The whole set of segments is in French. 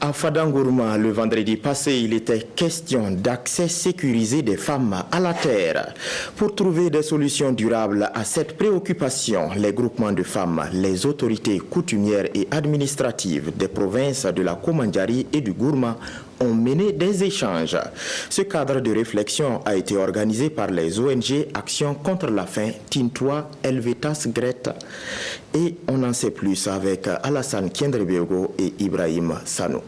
À Fadangourma, le vendredi passé, il était question d'accès sécurisé des femmes à la terre. Pour trouver des solutions durables à cette préoccupation, les groupements de femmes, les autorités coutumières et administratives des provinces de la Komandjari et du Gourma ont mené des échanges. Ce cadre de réflexion a été organisé par les ONG Action contre la faim, Tintois, Helvetas, Greta. Et on en sait plus avec Alassane Kendrebego et Ibrahim Sanou.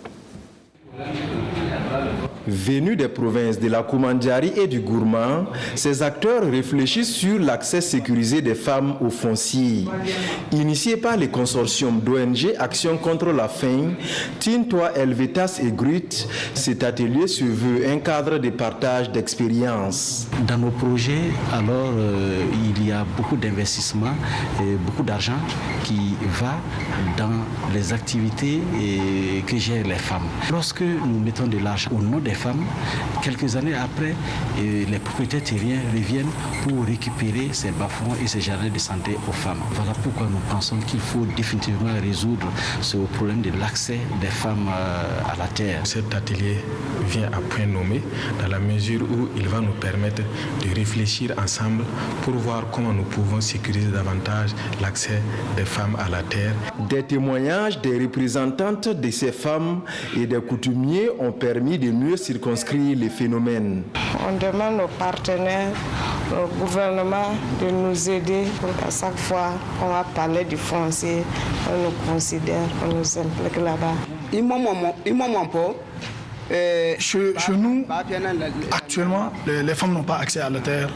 Venus des provinces de la Komandjari et du Gourma, ces acteurs réfléchissent sur l'accès sécurisé des femmes au foncier. Initié par les consortiums d'ONG Action contre la faim, Tintois, Helvetas et Grut, cet atelier se veut un cadre de partage d'expériences. Dans nos projets, alors, il y a beaucoup d'investissements et beaucoup d'argent qui va dans les activités que gèrent les femmes. Lorsque nous mettons de l'argent au nom des femmes, quelques années après, les propriétaires terriens reviennent pour récupérer ces bas-fonds et ces jardins de santé aux femmes. Voilà pourquoi nous pensons qu'il faut définitivement résoudre ce problème de l'accès des femmes à la terre. Cet atelier vient à point nommé dans la mesure où il va nous permettre de réfléchir ensemble pour voir comment nous pouvons sécuriser davantage l'accès des femmes à la terre. Des témoignages des représentantes de ces femmes et des coutumiers ont permis de mieux circonscrire les phénomènes. On demande aux partenaires, au gouvernement de nous aider pour qu'à chaque fois qu'on va parler du foncier, on nous considère, on nous implique là-bas. Chez nous, actuellement, les femmes n'ont pas accès à la terre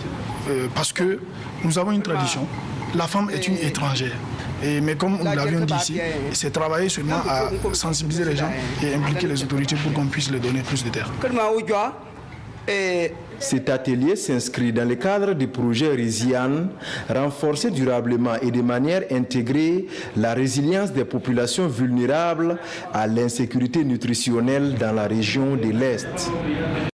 parce que nous avons une tradition. La femme est une étrangère. Mais comme nous l'avions dit ici, c'est travailler seulement à sensibiliser les gens et impliquer les autorités pour qu'on puisse leur donner plus de terre. Cet atelier s'inscrit dans le cadre du projet Resian, renforcer durablement et de manière intégrée la résilience des populations vulnérables à l'insécurité nutritionnelle dans la région de l'Est.